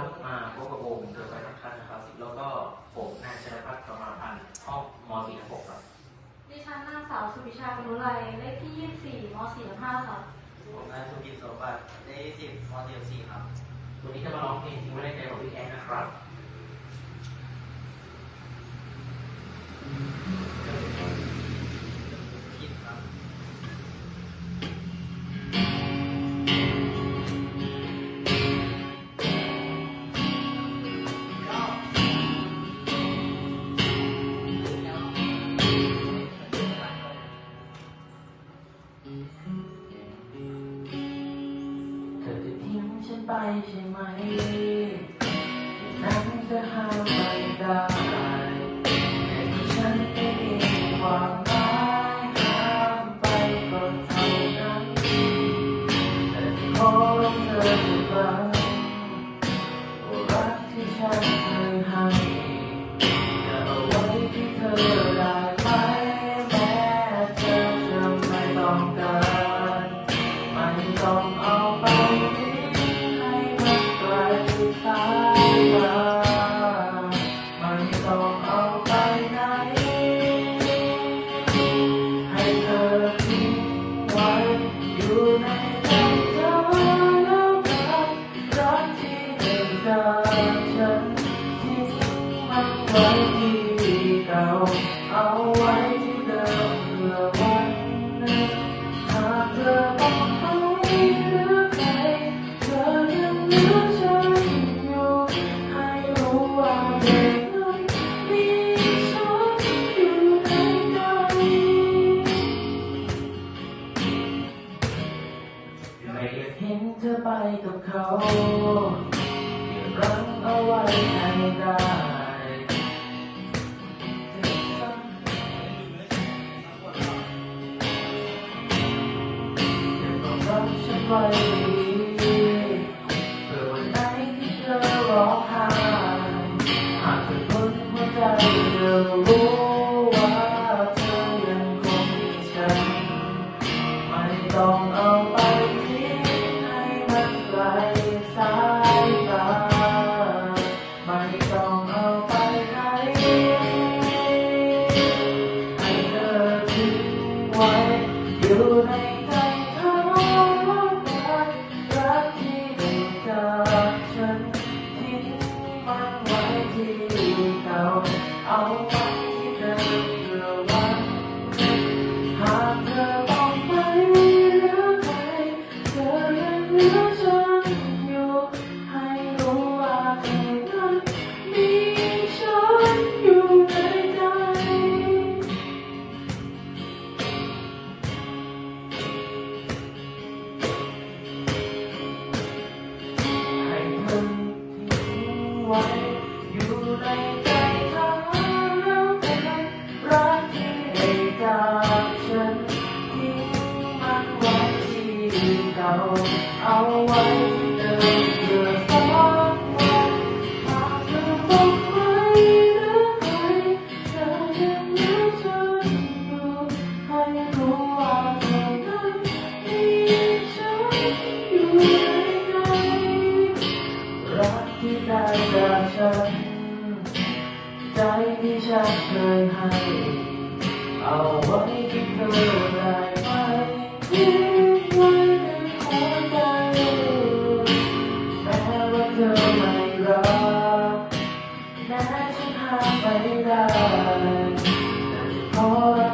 ครับมาพบกับผมเกิดไปทักทันนะครับแล้วก็ผมนายชนภัทรประมาพันธ์ห้องม .4 ครับดิฉันนางสาวสุวิชากนุไลเลขที่24ม .4 ค่ะผมนายสุกิจโสบัติเลข10ม .4 ครับวันนี้จะมาร้องเพลงทิ้งไว้ในใจของพี่แอนนะครับคิดครับเธอจะทิ้งฉันไปใช่ไหมนั้นจะห้ามไม่ได้แต่ที่ฉันไม่มีความหมายห้ามไปก็เท่านั้นแต่ที่ขอร้องเธอทุกครั้งว่ารักที่ฉันเคยให้จะเอาไว้ที่เธอได้ไหมแม้เธอจะไม่ต้องการไม่ต้องเอาไปให้มันไกลสายตาไม่ต้องเอาไปไหนให้เธอทิ้งไว้อยู่ในใจเธอแล้วกันรักที่หนึ่งจากฉันทิ้งมันไว้ที่เก่าเอาไว้ที่เดิมเพื่อวันหนึ่งหากเธอต้องไปหรือใครเธอยังเหลือฉันอยู่ให้รู้ว่าเด็กนั้นมีฉันอยู่ในใจไม่อยากเห็นเธอไปกับเขาอย่ารั้งเอาไว้ให้ได้รักฉันไว้ดีเพื่อวันไหนที่เธอร้องไห้หากเธอทนหัวใจเธอรู้ว่าเธอยังคงมีฉันไม่ต้องเอาไปทิ้งให้มันไกลสายตาไม่ต้องเอาไปไหนให้เธอทิ้งไว้อยู่ในใจเธอรักที่ได้จากฉันทิ้งมันไว้ที่เก่าเอาไว้ที่เดิมเพื่อวันหากเธอต้องไปหรือใครเธอยังเหลือฉันอยู่ให้รู้ว่าเธอนั้นมีฉันอยู่ในใจให้เธอทิ้งไว้อยู่ในใจเธอแล้วกันรักที่ได้จากฉันทิ้งมันไว้ที่เก่าเอาไว้ที่เดิมเพื่อสักวันหากเธอต้องไปหรือใครเธอยังเหลือฉันอยู่ให้รู้ว่าเธอนั้นมีฉันอยู่ในใจรักที่ได้จากฉันใจที่ฉันเคยให้เอาไว้ที่เธอได้ไหมทิ้งไว้ในหัวใจแม้ว่าเธอไม่รักแม้ฉันห้ามไม่ได้แต่ขอรั